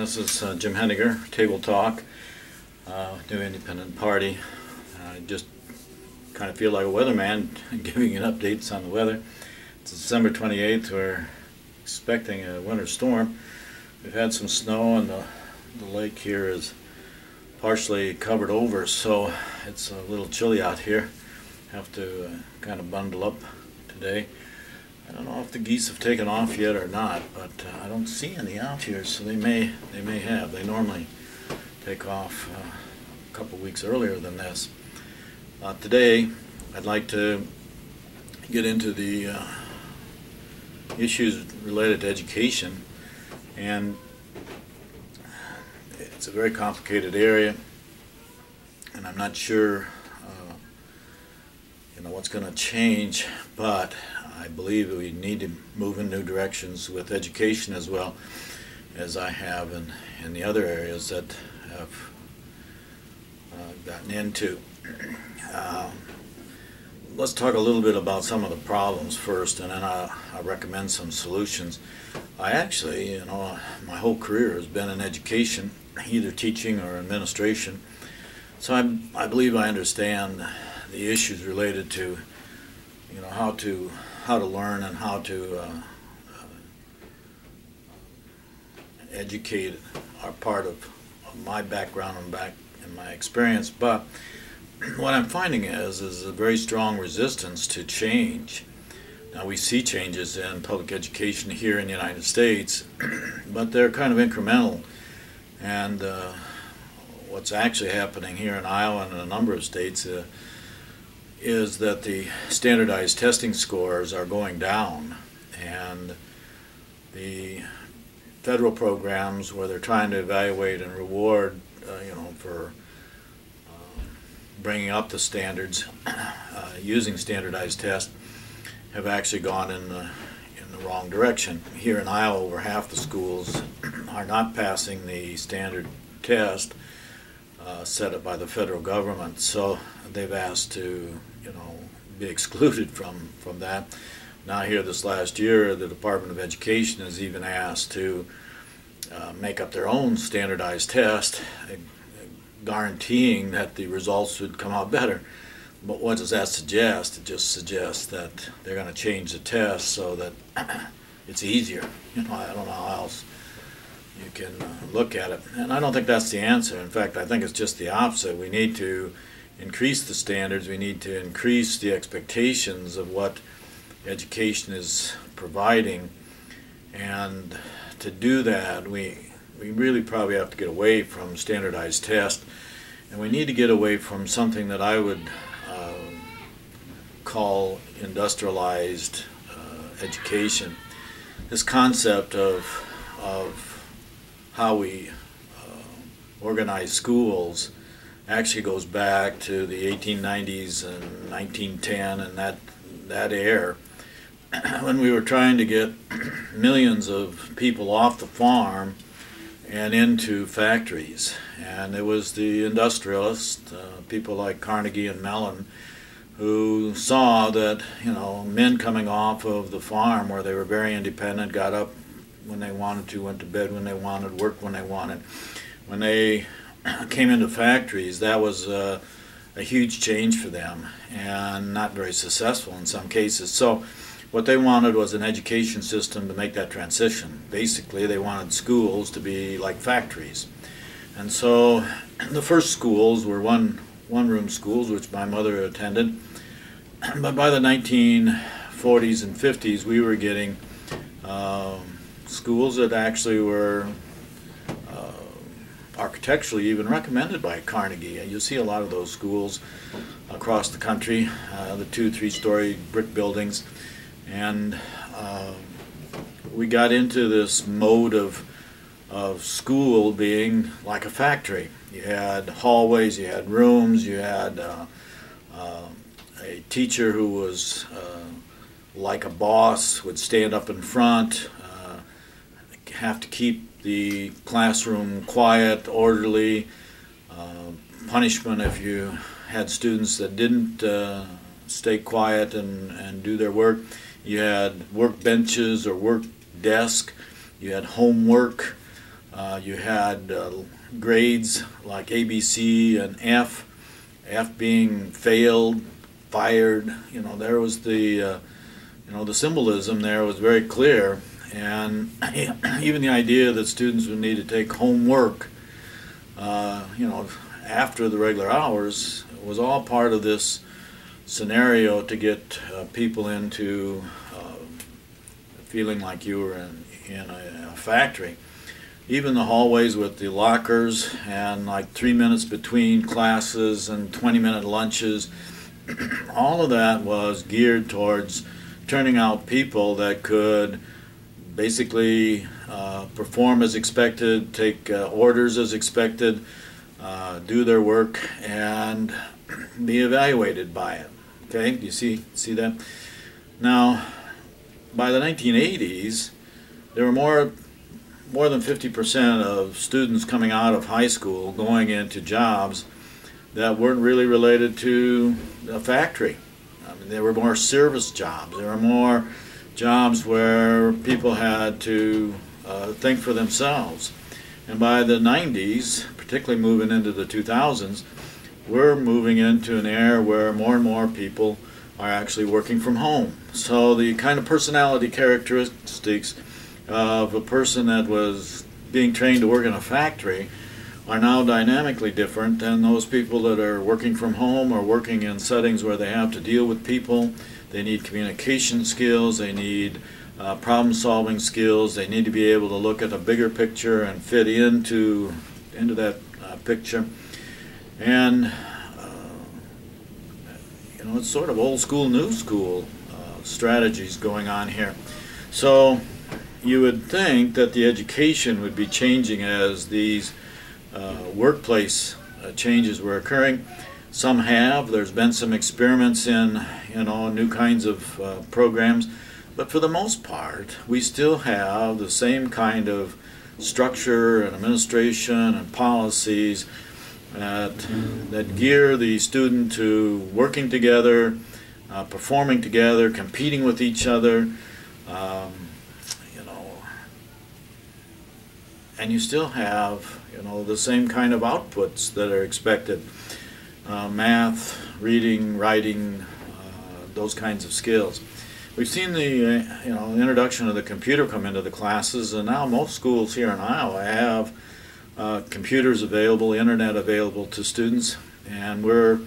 This is Jim Hennager, Table Talk, New Independent Party. I just kind of feel like a weatherman giving you updates on the weather. It's December 28th. We're expecting a winter storm. We've had some snow and the lake here is partially covered over, so it's a little chilly out here. Have to kind of bundle up today. I don't know if the geese have taken off yet or not, but I don't see any out here, so they may have. They normally take off a couple weeks earlier than this. Today, I'd like to get into the issues related to education, and it's a very complicated area, and I'm not sure what's going to change, but I believe we need to move in new directions with education as well as I have in the other areas that have gotten into. Let's talk a little bit about some of the problems first, and then I'll recommend some solutions. I actually, my whole career has been in education, either teaching or administration, so I believe I understand the issues related to how to learn and how to educate are part of my background and my experience. But what I'm finding is a very strong resistance to change. Now, we see changes in public education here in the United States, but they're kind of incremental. And what's actually happening here in Iowa and in a number of states is that the standardized testing scores are going down, and the federal programs where they're trying to evaluate and reward for bringing up the standards using standardized tests have actually gone in the wrong direction. Here in Iowa, over half the schools are not passing the standard test set up by the federal government, so they've asked to be excluded from that. Now here this last year, the Department of Education has even asked to make up their own standardized test, guaranteeing that the results would come out better. But what does that suggest? It just suggests that they're going to change the test so that it's easier. I don't know how else you can look at it. And I don't think that's the answer. In fact, I think it's just the opposite. We need to increase the standards. We need to increase the expectations of what education is providing. And to do that, we really probably have to get away from standardized tests. And we need to get away from something that I would call industrialized education. This concept of how we organize schools actually goes back to the 1890s and 1910 and that era, when we were trying to get millions of people off the farm and into factories. And it was the industrialists, people like Carnegie and Mellon, who saw that men coming off of the farm where they were very independent, got up when they wanted to, went to bed when they wanted, worked when they wanted. When they came into factories, that was a huge change for them and not very successful in some cases. So what they wanted was an education system to make that transition. Basically, they wanted schools to be like factories. And so the first schools were one-room schools, which my mother attended. But by the 1940s and 50s, we were getting schools that actually were architecturally even recommended by Carnegie. You'll see a lot of those schools across the country, the 2-3-story brick buildings. And we got into this mode of school being like a factory. You had hallways, you had rooms, you had a teacher who was like a boss, would stand up in front, have to keep the classroom quiet, orderly, punishment if you had students that didn't stay quiet and do their work. You had work benches or work desk, you had homework, You had grades like A, B, C, and F. F being failed, fired. There was the the symbolism there was very clear, and even the idea that students would need to take homework, after the regular hours was all part of this scenario to get people into feeling like you were in a factory. Even the hallways with the lockers and like 3 minutes between classes and 20-minute lunches, all of that was geared towards turning out people that could basically perform as expected, take orders as expected, do their work, and be evaluated by it. Okay, do you see that? Now, by the 1980s, there were more than 50% of students coming out of high school going into jobs that weren't really related to a factory. I mean, there were more service jobs. There were more jobs where people had to think for themselves. And by the 90s, particularly moving into the 2000s, we're moving into an era where more and more people are actually working from home. So the kind of personality characteristics of a person that was being trained to work in a factory are now dynamically different than those people that are working from home or working in settings where they have to deal with people. They need communication skills, they need problem-solving skills, they need to be able to look at a bigger picture and fit into that picture. And it's sort of old school, new school strategies going on here. So you would think that the education would be changing as these workplace changes were occurring. Some have. There's been some experiments in new kinds of programs, but for the most part, we still have the same kind of structure and administration and policies that gear the student to working together, performing together, competing with each other. And you still have, the same kind of outputs that are expected. Math, reading, writing, those kinds of skills. We've seen the introduction of the computer come into the classes, and now most schools here in Iowa have computers available, internet available to students, and we're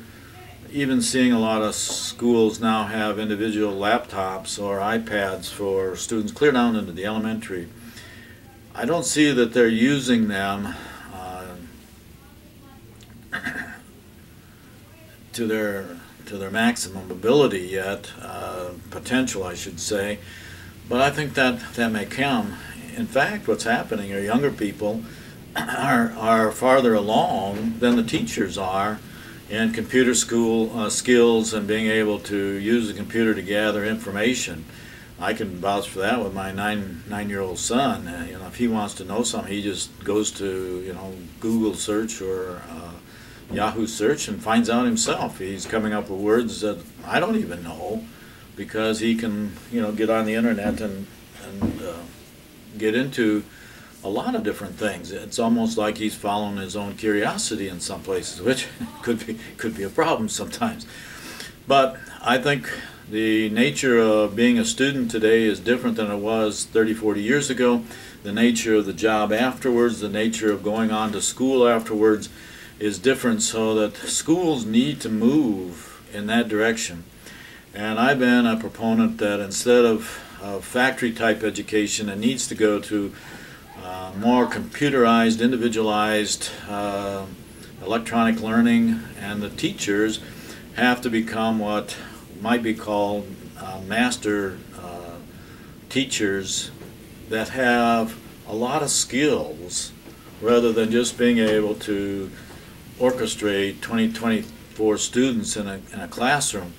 even seeing a lot of schools now have individual laptops or iPads for students clear down into the elementary. I don't see that they're using them to their maximum ability yet, potential I should say, but I think that may come. In fact, what's happening are younger people are farther along than the teachers are in computer school skills and being able to use the computer to gather information. I can vouch for that with my nine-year-old son. If he wants to know something, he just goes to Google search or Yahoo search and finds out himself. He's coming up with words that I don't even know, because he can get on the internet and get into a lot of different things. It's almost like he's following his own curiosity in some places, which could be a problem sometimes. But I think the nature of being a student today is different than it was 30, 40 years ago. The nature of the job afterwards, the nature of going on to school afterwards is different, so that schools need to move in that direction. And I've been a proponent that instead of factory-type education, it needs to go to more computerized, individualized electronic learning, and the teachers have to become what might be called master teachers that have a lot of skills, rather than just being able to orchestrate 24 students in a classroom.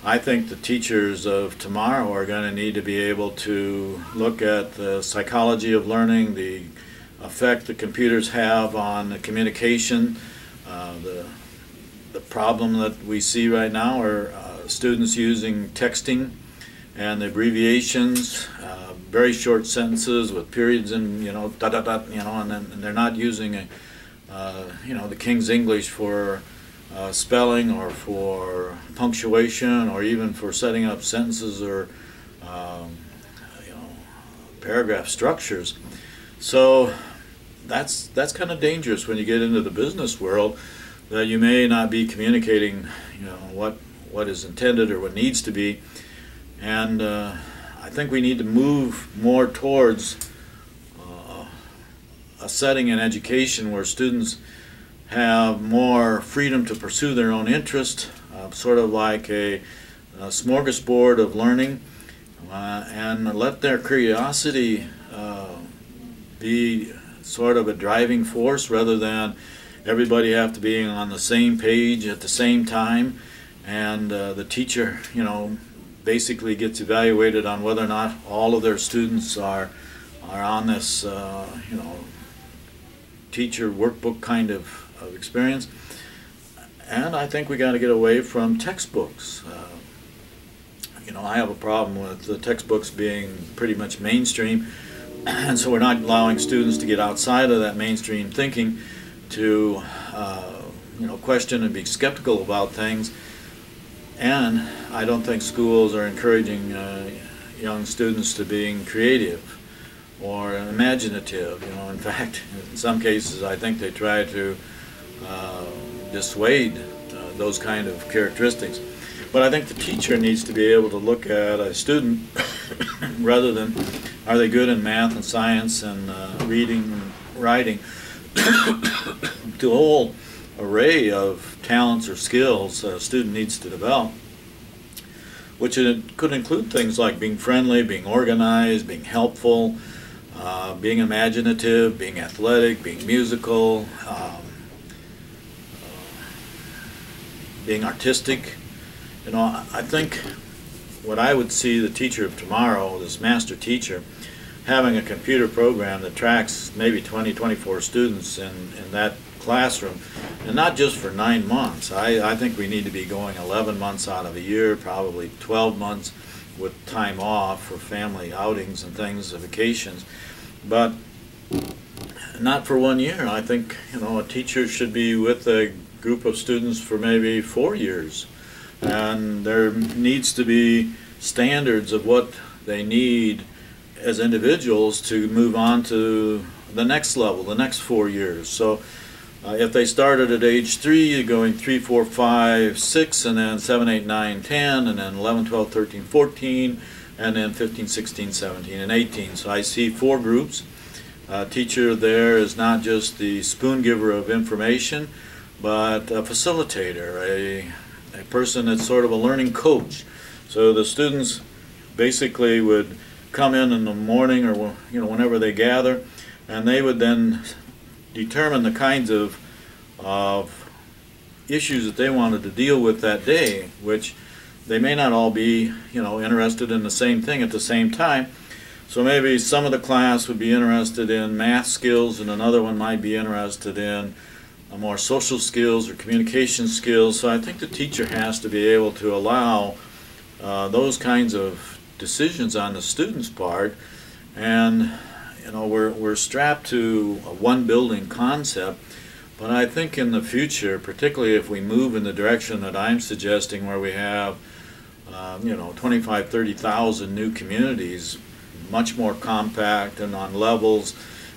I think the teachers of tomorrow are going to need to be able to look at the psychology of learning, the effect that computers have on the communication. The problem that we see right now are students using texting and the abbreviations, very short sentences with periods and, you know, da da da, you know, and they're not using you know, the King's English for spelling or for punctuation or even for setting up sentences or you know, paragraph structures. So that's kind of dangerous when you get into the business world, that you may not be communicating, you know, what is intended or what needs to be. And I think we need to move more towards a setting in education where students have more freedom to pursue their own interest, sort of like a smorgasbord of learning, and let their curiosity be sort of a driving force rather than everybody have to be on the same page at the same time, and the teacher, you know, basically gets evaluated on whether or not all of their students are on this you know, teacher workbook kind of experience. And I think we got to get away from textbooks. You know, I have a problem with the textbooks being pretty much mainstream, and so we're not allowing students to get outside of that mainstream thinking, to you know, question and be skeptical about things. And I don't think schools are encouraging young students to being creative or imaginative. You know, in fact, in some cases, I think they try to dissuade those kind of characteristics. But I think the teacher needs to be able to look at a student rather than are they good in math and science and reading and writing, to a whole array of talents or skills a student needs to develop, which it could include things like being friendly, being organized, being helpful, being imaginative, being athletic, being musical, being artistic. You know, I think what I would see the teacher of tomorrow, this master teacher, having a computer program that tracks maybe 20, 24 students in that classroom, and not just for 9 months. I think we need to be going 11 months out of a year, probably 12 months with time off for family outings and things, vacations, but not for 1 year. I think, you know, a teacher should be with a group of students for maybe 4 years, and there needs to be standards of what they need as individuals to move on to the next level, the next 4 years. So if they started at age 3, you're going 3, 4, 5, 6, and then 7, 8, 9, 10, and then 11, 12, 13, 14, and then 15, 16, 17, and 18. So I see 4 groups. Teacher there is not just the spoon giver of information, but a facilitator, a person that's sort of a learning coach. So the students basically would come in the morning, or, you know, whenever they gather, and they would then determine the kinds of issues that they wanted to deal with that day, which they may not all be, you know, interested in the same thing at the same time. So maybe some of the class would be interested in math skills, and another one might be interested in more social skills or communication skills. So I think the teacher has to be able to allow those kinds of decisions on the student's part. And you know, we're strapped to a one building concept, but I think in the future, particularly if we move in the direction that I'm suggesting, where we have you know, 25, 30,000 new communities, much more compact and on levels,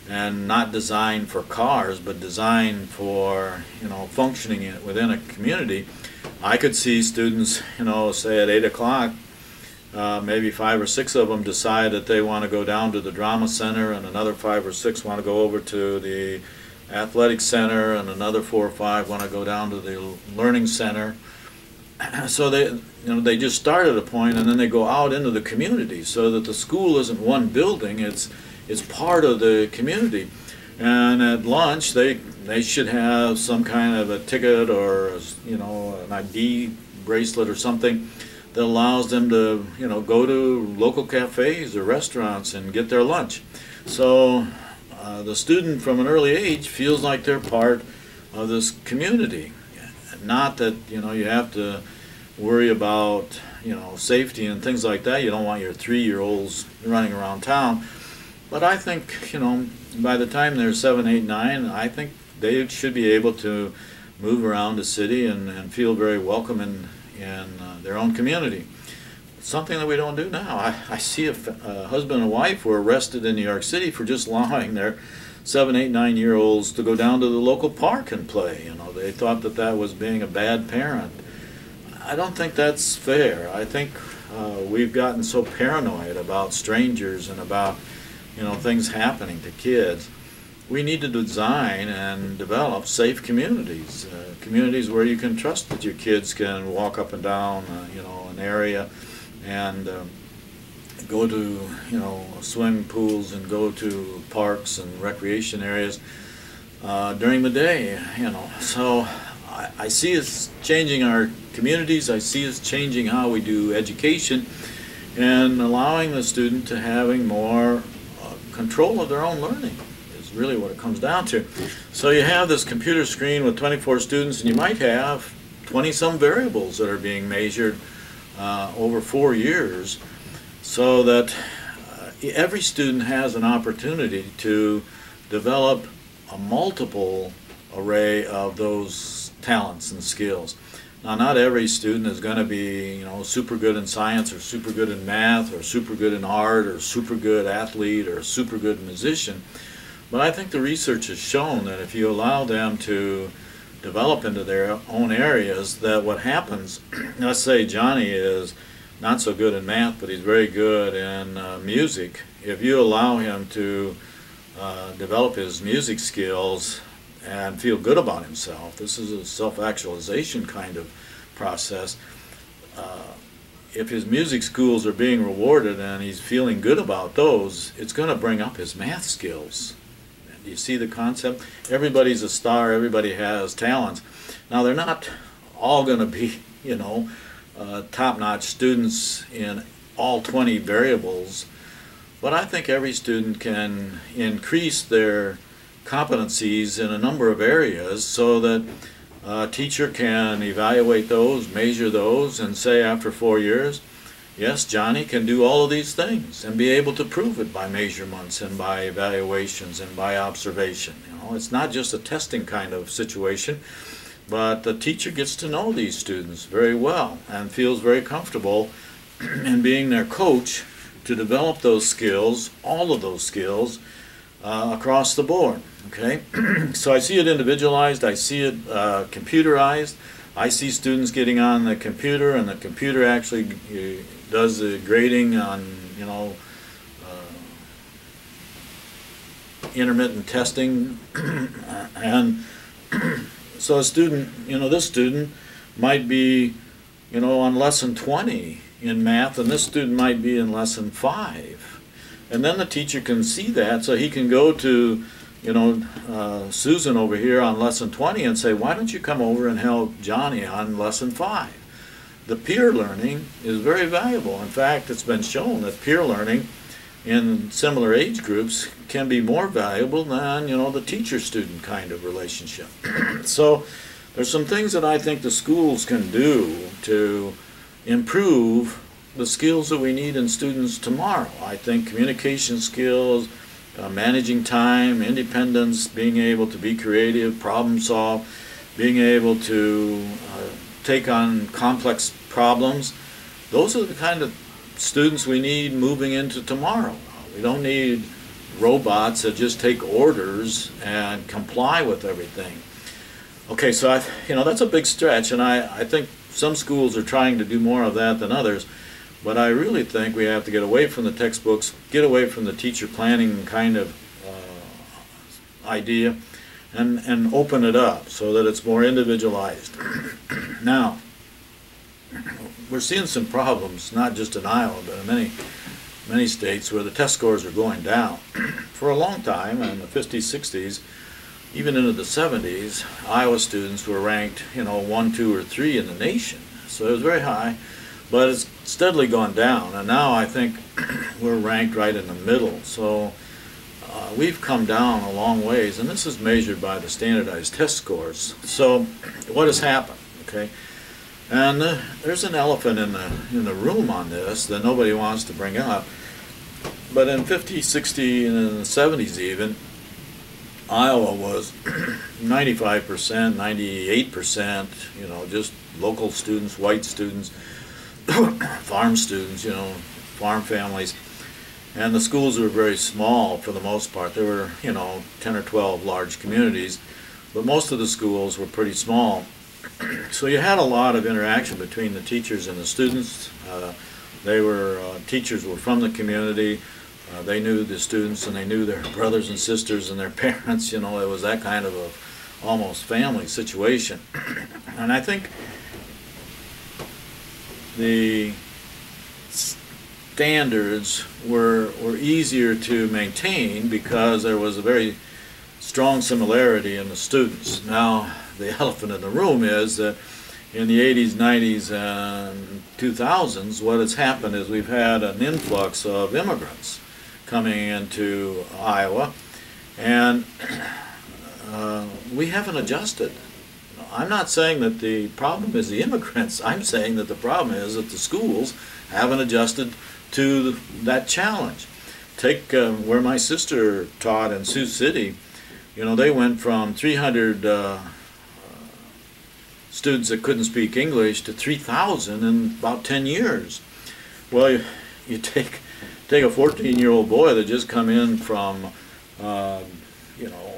and not designed for cars, but designed for, you know, functioning within a community. I could see students, you know, say at 8 o'clock, maybe 5 or 6 of them decide that they want to go down to the drama center, and another 5 or 6 want to go over to the athletic center, and another 4 or 5 want to go down to the learning center. So they, you know, they just start at a point, and then they go out into the community, so that the school isn't one building, it's part of the community. And at lunch, they should have some kind of a ticket, or, you know, an ID bracelet or something that allows them to, you know, go to local cafes or restaurants and get their lunch. So the student from an early age feels like they're part of this community. Not that, you know, you have to worry about, safety and things like that. You don't want your 3-year-olds running around town. But I think, by the time they're 7, 8, 9, I think they should be able to move around the city and feel very welcome in their own community. It's something that we don't do now. I see a husband and wife were arrested in New York City for just allowing their 7, 8, 9-year-olds to go down to the local park and play. They thought that that was being a bad parent. I don't think that's fair. I think we've gotten so paranoid about strangers and about things happening to kids. We need to design and develop safe communities, communities where you can trust that your kids can walk up and down, an area and go to, swimming pools and go to parks and recreation areas during the day, So I see us changing our communities. I see us changing how we do education and allowing the student to having more control of their own learning is really what it comes down to. So you have this computer screen with 24 students, and you might have 20-some variables that are being measured over 4 years, so that every student has an opportunity to develop a multiple array of those talents and skills. Now, not every student is going to be, super good in science or super good in math or super good in art or super good athlete or super good musician. But I think the research has shown that if you allow them to develop into their own areas, that what happens, let's say Johnny is not so good in math, but he's very good in music. If you allow him to develop his music skills and feel good about himself, this is a self-actualization kind of process. If his music schools are being rewarded and he's feeling good about those, it's going to bring up his math skills. Do you see the concept? Everybody's a star, everybody has talents. Now, they're not all going to be, top-notch students in all 20 variables, but I think every student can increase their competencies in a number of areas so that a teacher can evaluate those, measure those, and say after 4 years, yes, Johnny can do all of these things, and be able to prove it by measurements and by evaluations and by observation. It's not just a testing kind of situation, but the teacher gets to know these students very well and feels very comfortable in being their coach to develop those skills, all of those skills, across the board. Okay, so I see it individualized, I see it computerized, I see students getting on the computer, and the computer actually does the grading on, intermittent testing, and so a student, this student might be, on lesson 20 in math, and this student might be in lesson 5. And then the teacher can see that, so he can go to, Susan over here on lesson 20 and say, why don't you come over and help Johnny on lesson 5? The peer learning is very valuable. In fact, it's been shown that peer learning in similar age groups can be more valuable than, the teacher-student kind of relationship. So there's some things that I think the schools can do to improve the skills that we need in students tomorrow. I think communication skills, managing time, independence, being able to be creative, problem solve, being able to take on complex problems, those are the kind of students we need moving into tomorrow. We don't need robots that just take orders and comply with everything. Okay, so that's a big stretch, and I think some schools are trying to do more of that than others. But I really think we have to get away from the textbooks, get away from the teacher planning kind of idea, and open it up so that it's more individualized. Now, we're seeing some problems, not just in Iowa, but in many states where the test scores are going down. For a long time, in the 50s, 60s, even into the 70s, Iowa students were ranked, 1, 2, or 3 in the nation. So it was very high. But it's steadily gone down, and now I think we're ranked right in the middle. So we've come down a long ways, and this is measured by the standardized test scores. So what has happened? Okay, And there's an elephant in the room on this that nobody wants to bring up. But in 50, 60, and in the 70s even, Iowa was 95%, 98%, you know, just local students, white students, farm students, you know, farm families. And the schools were very small for the most part. There were, you know, 10 or 12 large communities, but most of the schools were pretty small. So you had a lot of interaction between the teachers and the students. Teachers were from the community. They knew the students and they knew their brothers and sisters and their parents. You know, it was that kind of a almost family situation. And I think the standards were easier to maintain because there was a very strong similarity in the students. Now, the elephant in the room is that in the 80s, 90s, and 2000s, what has happened is we've had an influx of immigrants coming into Iowa, and we haven't adjusted. I'm not saying that the problem is the immigrants. I'm saying that the problem is that the schools haven't adjusted to that challenge. Take where my sister taught in Sioux City. You know, they went from 300 students that couldn't speak English to 3,000 in about 10 years. Well, you take a 14-year-old boy that just come in from, you know,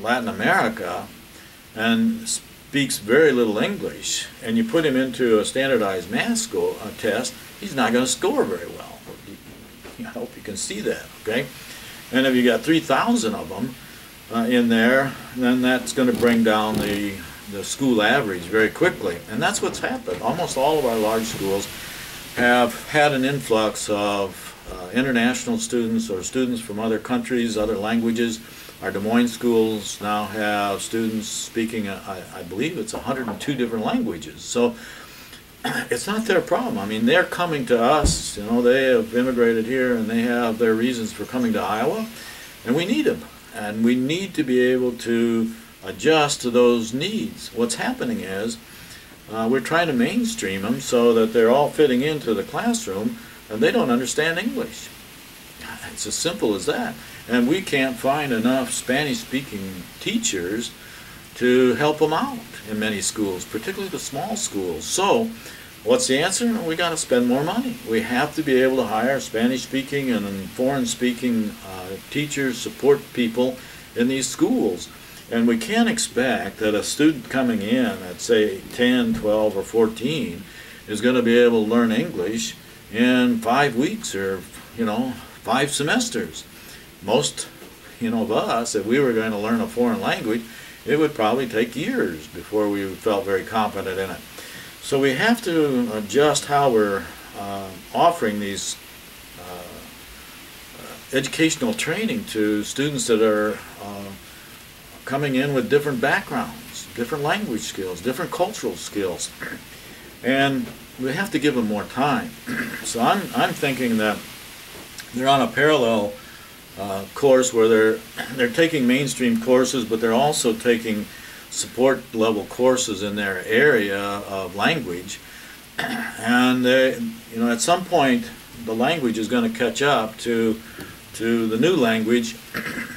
Latin America and speaks very little English, and you put him into a standardized math school test, he's not going to score very well. I hope you can see that, okay? And if you got 3,000 of them in there, then that's going to bring down the school average very quickly. And that's what's happened. Almost all of our large schools have had an influx of international students or students from other countries, other languages. Our Des Moines schools now have students speaking, I believe it's 102 different languages. So it's not their problem. I mean, they're coming to us. You know, they have immigrated here and they have their reasons for coming to Iowa, and we need them. And we need to be able to adjust to those needs. What's happening is we're trying to mainstream them so that they're all fitting into the classroom and they don't understand English. It's as simple as that. And we can't find enough Spanish-speaking teachers to help them out in many schools, particularly the small schools. So what's the answer? We got to spend more money. We have to be able to hire Spanish-speaking and foreign-speaking teachers, support people in these schools. And we can't expect that a student coming in at, say, 10, 12, or 14 is going to be able to learn English in 5 weeks or, you know, 5 semesters. Most, you know, of us, if we were going to learn a foreign language, it would probably take years before we felt very confident in it. So we have to adjust how we're offering these educational training to students that are coming in with different backgrounds, different language skills, different cultural skills. And we have to give them more time. So I'm thinking that they're on a parallel course where they're taking mainstream courses, but they're also taking support level courses in their area of language. And you know, at some point the language is going to catch up to the new language,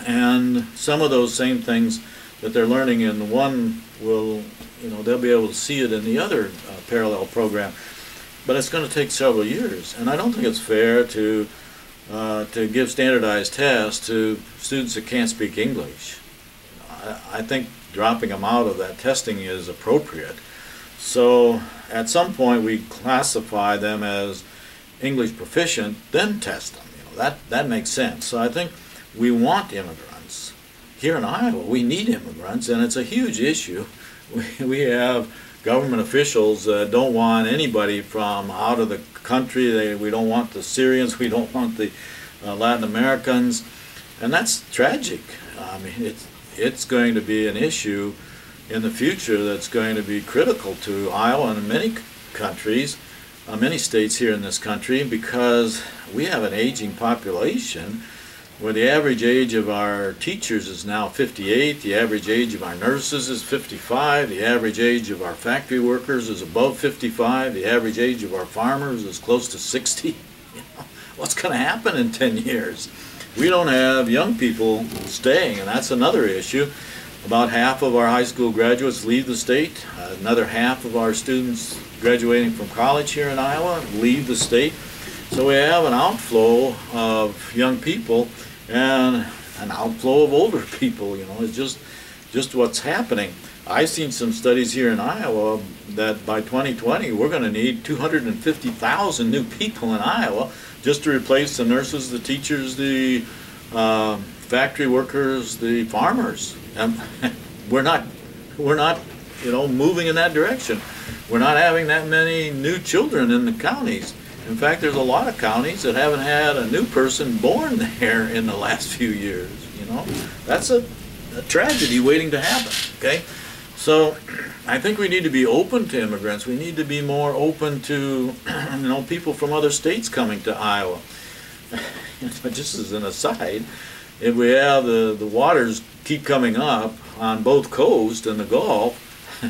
and some of those same things that they're learning in one will, you know, they'll be able to see it in the other parallel program. But it's going to take several years, and I don't think it's fair to give standardized tests to students that can't speak English. I think dropping them out of that testing is appropriate. So at some point we classify them as English proficient, then test them. You know, that makes sense. So I think we want immigrants. Here in Iowa, we need immigrants, and it's a huge issue. We have government officials that don't want anybody from out of the country. We don't want the Syrians, we don't want the Latin Americans, and that's tragic. I mean, it's going to be an issue in the future that's going to be critical to Iowa and many countries, many states here in this country, because we have an aging population where the average age of our teachers is now 58, the average age of our nurses is 55, the average age of our factory workers is above 55, the average age of our farmers is close to 60. You know, what's going to happen in 10 years? We don't have young people staying, and that's another issue. About half of our high school graduates leave the state. Another half of our students graduating from college here in Iowa leave the state. So we have an outflow of young people and an outflow of older people. You know, it's just what's happening. I've seen some studies here in Iowa that by 2020 we're going to need 250,000 new people in Iowa just to replace the nurses, the teachers, the factory workers, the farmers. And we're not, you know, moving in that direction. We're not having that many new children in the counties. In fact, there's a lot of counties that haven't had a new person born there in the last few years. You know, that's a tragedy waiting to happen. Okay, so I think we need to be open to immigrants. We need to be more open to, you know, people from other states coming to Iowa. Just as an aside, if we have the waters keep coming up on both coasts and the Gulf,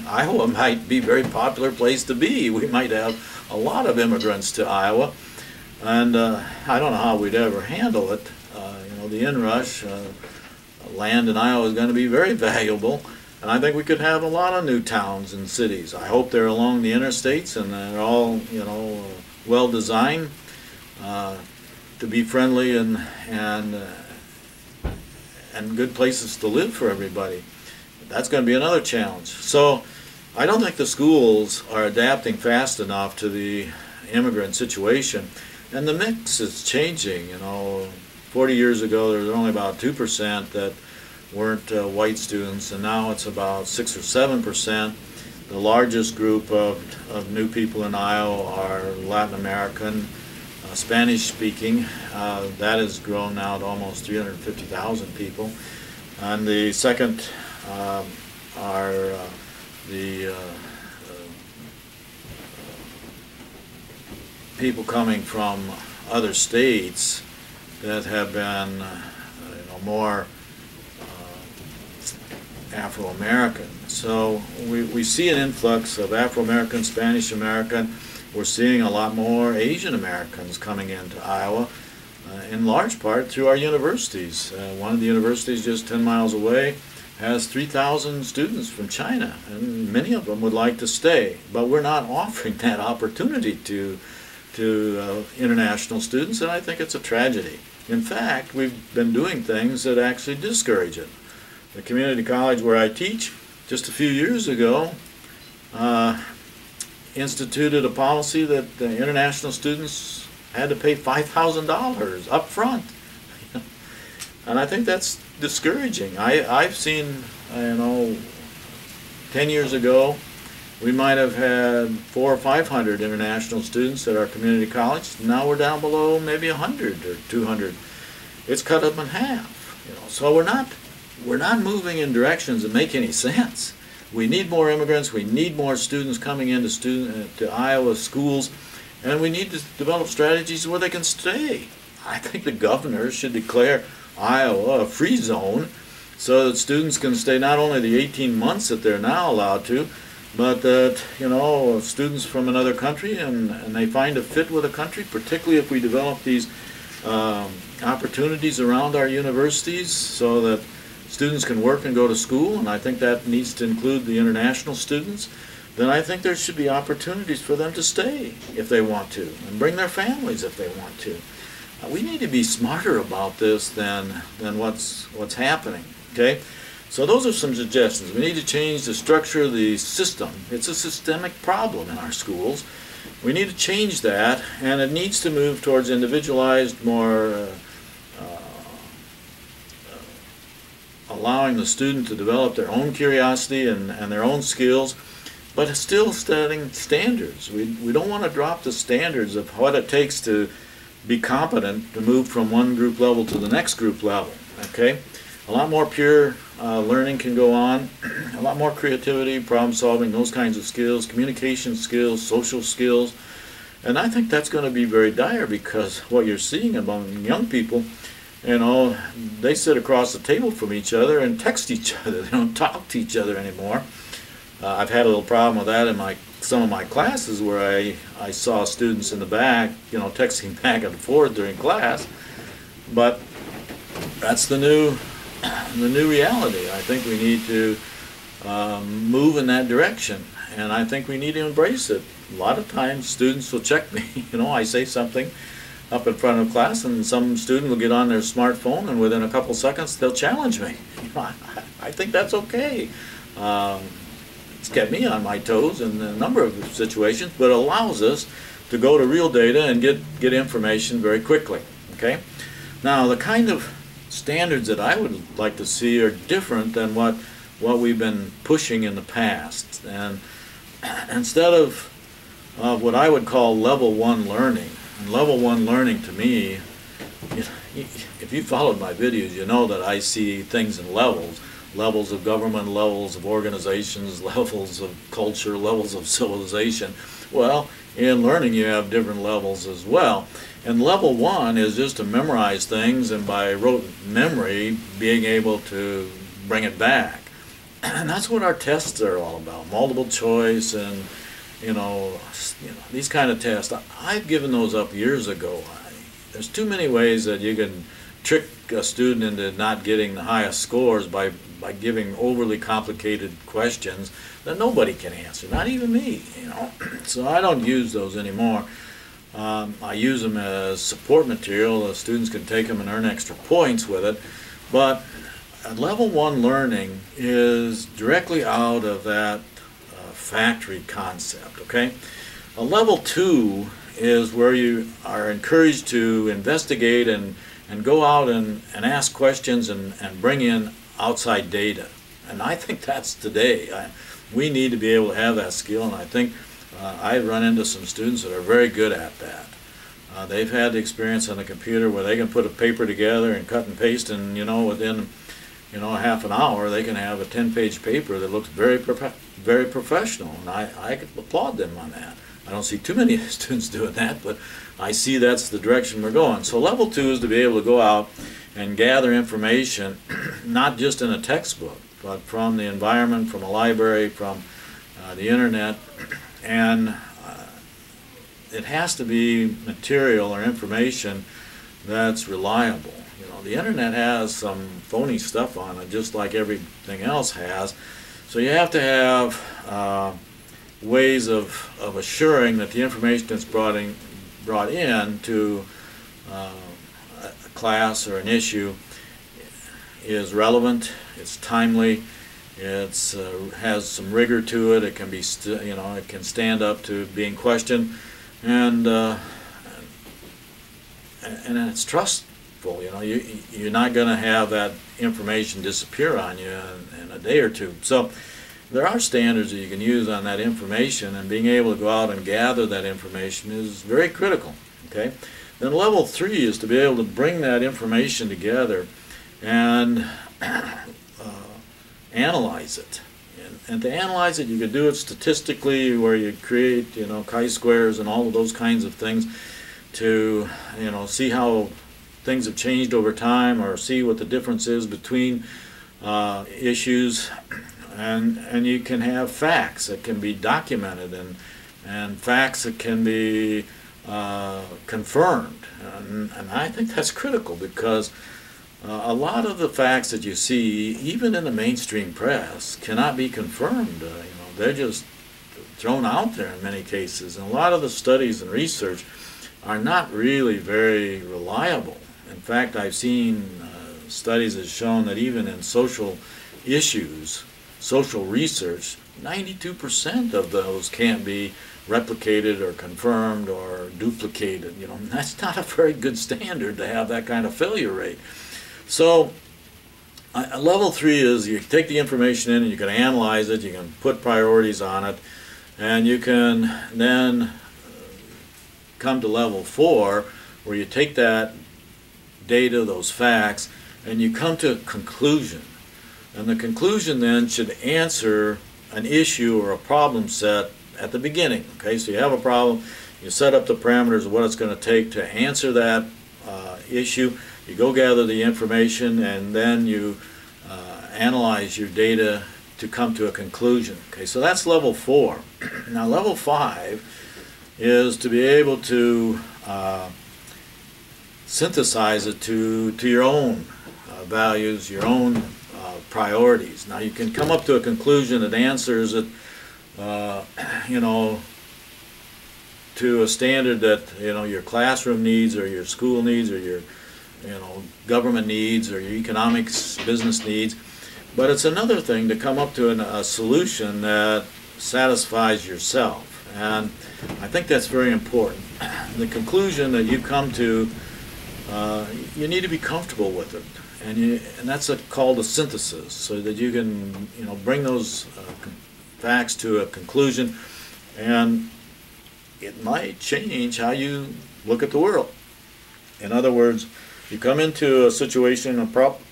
Iowa might be a very popular place to be. We might have a lot of immigrants to Iowa, and I don't know how we'd ever handle it. You know, the inrush, land in Iowa is going to be very valuable, and I think we could have a lot of new towns and cities. I hope they're along the interstates and they're all, you know, well designed to be friendly and good places to live for everybody. That's going to be another challenge. So I don't think the schools are adapting fast enough to the immigrant situation, and the mix is changing. You know, 40 years ago there was only about 2% that weren't white students, and now it's about 6 or 7%. The largest group of new people in Iowa are Latin American, Spanish speaking. That has grown now to almost 350,000 people. And the second are the people coming from other states that have been you know, more Afro-American. So we see an influx of Afro-American, Spanish-American. We're seeing a lot more Asian Americans coming into Iowa, in large part through our universities. One of the universities just 10 miles away has 3,000 students from China, and many of them would like to stay, but we're not offering that opportunity to international students, and I think it's a tragedy. In fact, we've been doing things that actually discourage it. The community college where I teach, just a few years ago, instituted a policy that the international students had to pay $5,000 up front. And I think that's discouraging. I've seen, you know, 10 years ago, we might have had 400 or 500 international students at our community college. Now we're down below maybe 100 or 200. It's cut up in half. You know, so we're not moving in directions that make any sense. We need more immigrants. We need more students coming into Iowa schools, and we need to develop strategies where they can stay. I think the governor should declare Iowa a free zone so that students can stay not only the 18 months that they're now allowed to, but that, you know, students from another country and they find a fit with a country, particularly if we develop these opportunities around our universities so that students can work and go to school, and I think that needs to include the international students, then I think there should be opportunities for them to stay if they want to, and bring their families if they want to. We need to be smarter about this than what's happening, okay? So those are some suggestions. We need to change the structure of the system. It's a systemic problem in our schools. We need to change that, and it needs to move towards individualized, more allowing the student to develop their own curiosity and their own skills, but still setting standards. We don't want to drop the standards of what it takes to be competent to move from one group level to the next group level, okay? A lot more pure learning can go on, a lot more creativity, problem solving, those kinds of skills, communication skills, social skills, and I think that's going to be very dire because what you're seeing among young people you know, they sit across the table from each other and text each other. They don't talk to each other anymore. I've had a little problem with that in some of my classes where I saw students in the back, you know, texting back and forth during class. But that's the new reality. I think we need to move in that direction, and I think we need to embrace it. A lot of times students will check me. You know, I say something up in front of class, and some student will get on their smartphone, and within a couple seconds they'll challenge me. You know, I think that's okay. It's kept me on my toes in a number of situations, but it allows us to go to real data and get information very quickly. Okay. Now, the kind of standards that I would like to see are different than what we've been pushing in the past. And instead of what I would call level 1 learning, and level 1 learning to me, if you followed my videos, you know that I see things in levels. Levels of government, levels of organizations, levels of culture, levels of civilization. Well, in learning you have different levels as well. And level 1 is just to memorize things, and by rote memory being able to bring it back. And that's what our tests are all about, multiple choice and you know these kind of tests. I've given those up years ago. There's too many ways that you can trick a student into not getting the highest scores by giving overly complicated questions that nobody can answer, not even me, you know. So I don't use those anymore. I use them as support material. The students can take them and earn extra points with it. But level 1 learning is directly out of that factory concept, okay? Level 2 is where you are encouraged to investigate and go out and ask questions and bring in outside data. And I think that's today. We need to be able to have that skill, and I think I run into some students that are very good at that. They've had the experience on the computer where they can put a paper together and cut and paste, and you know, within half an hour they can have a 10-page paper that looks very professional, and I applaud them on that. I don't see too many students doing that, but I see that's the direction we're going. So level 2 is to be able to go out and gather information, not just in a textbook, but from the environment, from a library, from the internet, and it has to be material or information that's reliable. You know, the internet has some phony stuff on it, just like everything else has. So you have to have ways of assuring that the information that's brought in to a class or an issue is relevant, it's timely, it's has some rigor to it. It can be it can stand up to being questioned, and it's trustful. You know, you're not going to have that information disappear on you in a day or two. So there are standards that you can use on that information, and being able to go out and gather that information is very critical. Okay. Then level 3 is to be able to bring that information together and analyze it. And to analyze it, you can do it statistically, where you create, chi-squares and all of those kinds of things to, see how things have changed over time, or see what the difference is between issues. And you can have facts that can be documented, and facts that can be confirmed. And I think that's critical, because a lot of the facts that you see, even in the mainstream press, cannot be confirmed. They're just thrown out there in many cases. And a lot of the studies and research are not really very reliable. In fact, I've seen studies that have shown that even in social issues, social research, 92% of those can't be replicated or confirmed or duplicated. That's not a very good standard to have that kind of failure rate. So level 3 is you take the information in and you can analyze it, you can put priorities on it, and you can then come to level 4, where you take that data, those facts, and you come to a conclusion. And the conclusion then should answer an issue or a problem set at the beginning. Okay, so you have a problem, you set up the parameters of what it's going to take to answer that issue. You go gather the information, and then you analyze your data to come to a conclusion. Okay, so that's level 4. Now level 5 is to be able to synthesize it to your own values, your own priorities. Now you can come up to a conclusion that answers it, you know, to a standard that, you know, your classroom needs or your school needs or your, you know, government needs or your economics, business needs. But it's another thing to come up to a solution that satisfies yourself. And I think that's very important. The conclusion that you come to, you need to be comfortable with it. And that's called a synthesis, so that you can, you know, bring those facts to a conclusion, and it might change how you look at the world. In other words, you come into a situation, a problem,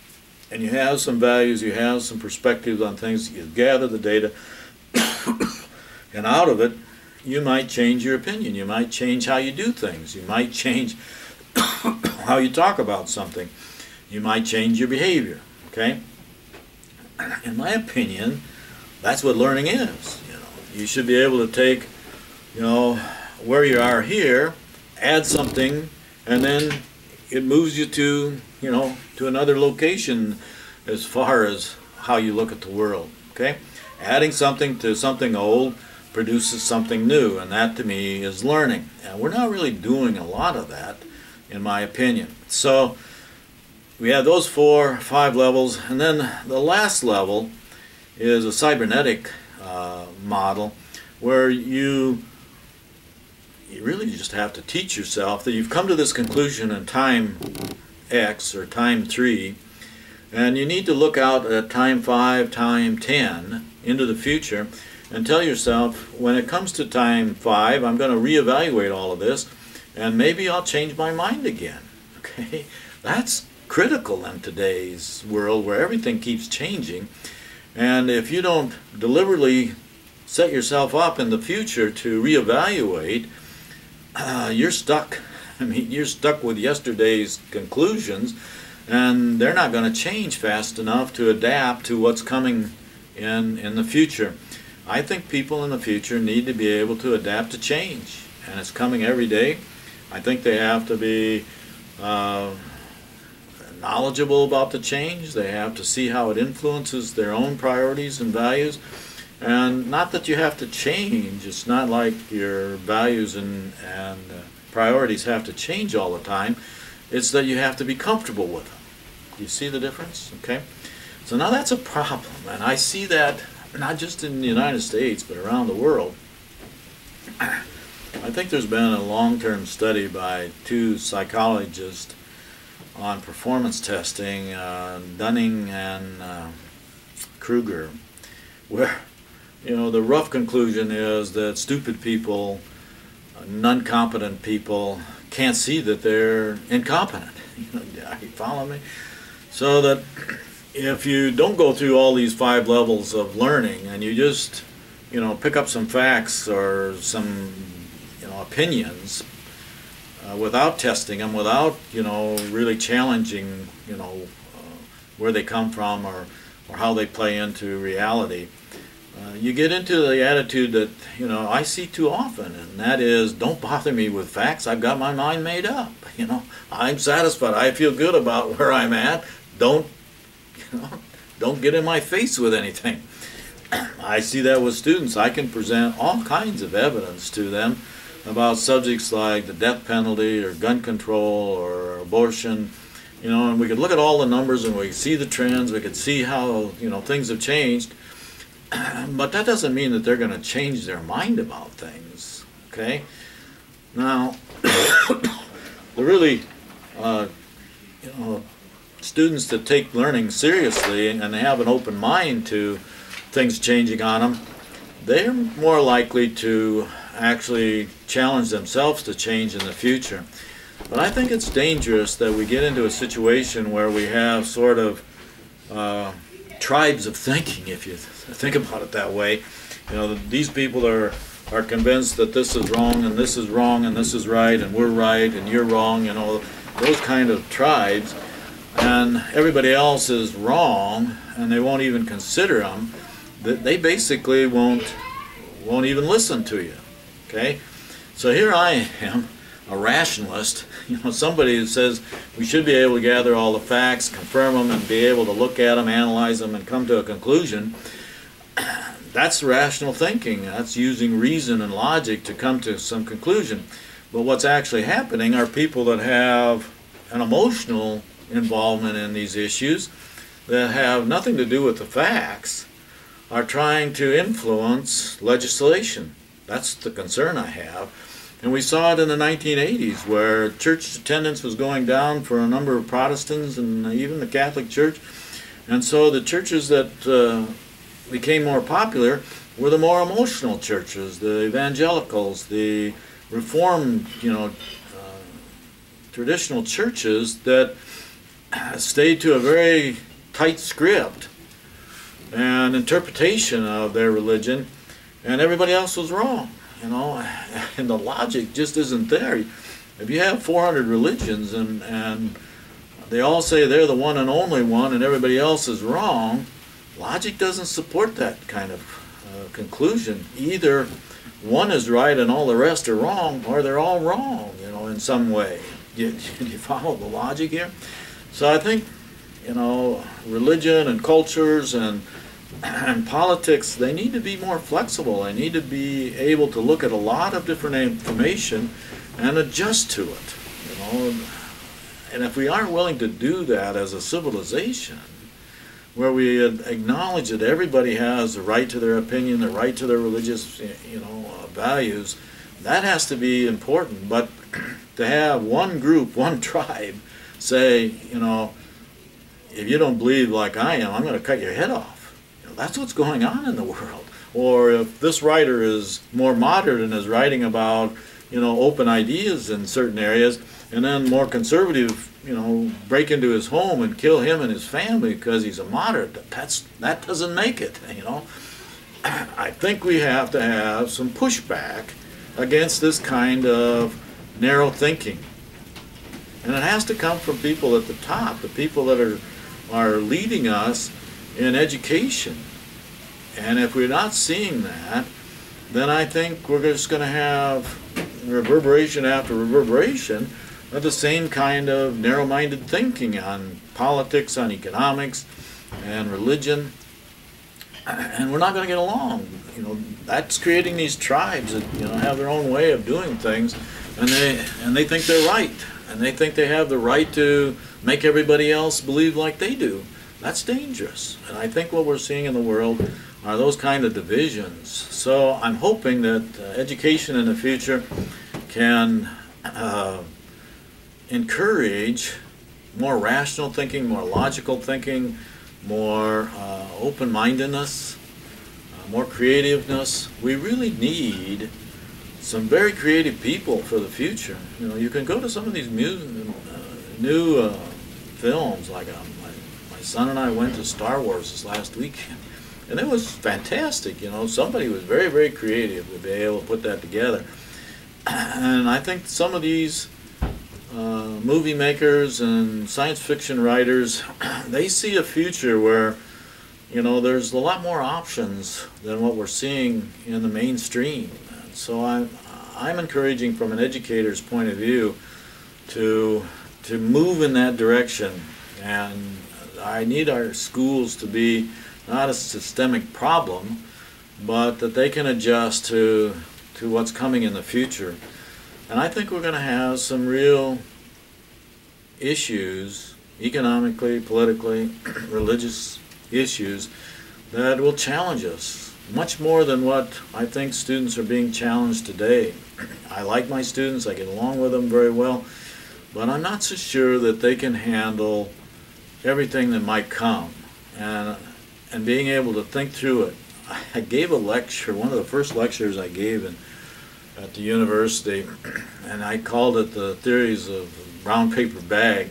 and you have some values, you have some perspectives on things, you gather the data, and out of it, you might change your opinion, you might change how you do things, you might change how you talk about something, you might change your behavior, okay? In my opinion, that's what learning is. You know, you should be able to take, you know, where you are here, add something, and then it moves you to, you know, to another location as far as how you look at the world, okay? Adding something to something old produces something new, and that to me is learning. And we're not really doing a lot of that, in my opinion. So we have those 4 or 5 levels, and then the last level is a cybernetic model, where you really just have to teach yourself that you've come to this conclusion in time X or time 3, and you need to look out at time 5, time 10 into the future and tell yourself, when it comes to time 5, I'm going to reevaluate all of this, and maybe I'll change my mind again. Okay, that's critical in today's world where everything keeps changing, and if you don't deliberately set yourself up in the future to reevaluate, you're stuck. I mean, you're stuck with yesterday's conclusions, and they're not going to change fast enough to adapt to what's coming in the future. I think people in the future need to be able to adapt to change, and it's coming every day. I think they have to be knowledgeable about the change. They have to see how it influences their own priorities and values. And not that you have to change. It's not like your values and priorities have to change all the time. It's that you have to be comfortable with them. Do you see the difference? Okay. So now that's a problem, and I see that not just in the United States but around the world. I think there's been a long-term study by 2 psychologists on performance testing, Dunning and Kruger, where, you know, the rough conclusion is that stupid people, non-competent people, can't see that they're incompetent. Are you following me? So that if you don't go through all these 5 levels of learning and you just, you know, pick up some facts or some, you know, opinions without testing them, without, you know, really challenging, you know, where they come from or how they play into reality, you get into the attitude that, you know, I see too often, and that is, don't bother me with facts. I've got my mind made up. You know, I'm satisfied. I feel good about where I'm at. Don't, you know, don't get in my face with anything. I see that with students. I can present all kinds of evidence to them about subjects like the death penalty or gun control or abortion, you know, and we could look at all the numbers and we could see the trends. We could see how, you know, things have changed. But that doesn't mean that they're going to change their mind about things, okay? Now, the really, you know, students that take learning seriously and they have an open mind to things changing on them, they're more likely to actually challenge themselves to change in the future. But I think it's dangerous that we get into a situation where we have sort of tribes of thinking, if you think about it that way. You know, these people are convinced that this is wrong and this is wrong and this is right and we're right and you're wrong, you know, those kind of tribes. and everybody else is wrong, and they won't even consider them, that they basically won't even listen to you. Okay, so here I am, a rationalist, somebody who says we should be able to gather all the facts, confirm them, and be able to look at them, analyze them, and come to a conclusion. That's rational thinking. That's using reason and logic to come to some conclusion. But what's actually happening are people that have an emotional involvement in these issues that have nothing to do with the facts are trying to influence legislation. That's the concern I have. And we saw it in the 1980s where church attendance was going down for a number of Protestants and even the Catholic Church. And so the churches that became more popular were the more emotional churches, the evangelicals, the Reformed, traditional churches that stayed to a very tight script and interpretation of their religion, and everybody else was wrong, and the logic just isn't there. If you have 400 religions and they all say they're the one and only one and everybody else is wrong, logic doesn't support that kind of conclusion. Either one is right and all the rest are wrong, or they're all wrong, in some way. You follow the logic here? So I think, religion and cultures and politics, they need to be more flexible. They need to be able to look at a lot of different information and adjust to it. And if we aren't willing to do that as a civilization, where we acknowledge that everybody has the right to their opinion, the right to their religious, values, that has to be important. But to have one group, one tribe say, if you don't believe like I am, I'm going to cut your head off. That's what's going on in the world. Or if this writer is more moderate and is writing about, open ideas in certain areas, and then more conservative, break into his home and kill him and his family because he's a moderate, that doesn't make it, I think we have to have some pushback against this kind of narrow thinking. And it has to come from people at the top, the people that are leading us in education. And if we're not seeing that, then I think we're just going to have reverberation after reverberation of the same kind of narrow-minded thinking on politics, on economics, and religion. And we're not going to get along. That's creating these tribes that have their own way of doing things, and they think they're right, and they think they have the right to make everybody else believe like they do. That's dangerous. And I think what we're seeing in the world are those kind of divisions. So I'm hoping that education in the future can encourage more rational thinking, more logical thinking, more open-mindedness, more creativeness. We really need some very creative people for the future. You can go to some of these new films, like my son and I went to Star Wars this last weekend, and it was fantastic. Somebody was very, very creative to be able to put that together. And I think some of these movie makers and science fiction writers, they see a future where there's a lot more options than what we're seeing in the mainstream. And so I'm encouraging from an educator's point of view to move in that direction. And I need our schools to be not a systemic problem, but that they can adjust to what's coming in the future. And I think we're going to have some real issues, economically, politically, religious issues, that will challenge us much more than what I think students are being challenged today. I like my students, I get along with them very well, but I'm not so sure that they can handle everything that might come, and being able to think through it. I gave a lecture, one of the first lectures I gave at the university, and I called it the theories of the brown paper bag.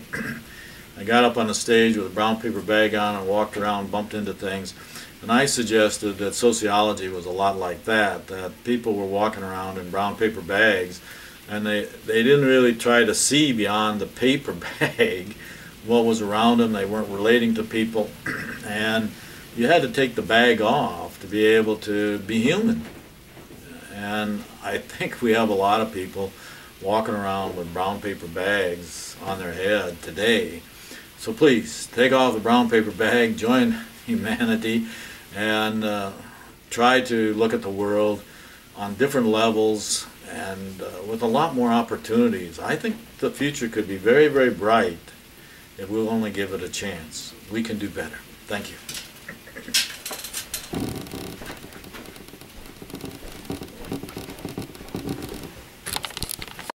I got up on the stage with a brown paper bag on and walked around, bumped into things, and I suggested that sociology was a lot like that people were walking around in brown paper bags, and they didn't really try to see beyond the paper bag what was around them. They weren't relating to people, and you had to take the bag off to be able to be human. And I think we have a lot of people walking around with brown paper bags on their head today. So please, take off the brown paper bag, join humanity, and try to look at the world on different levels and with a lot more opportunities. I think the future could be very, very bright if we'll only give it a chance. We can do better. Thank you.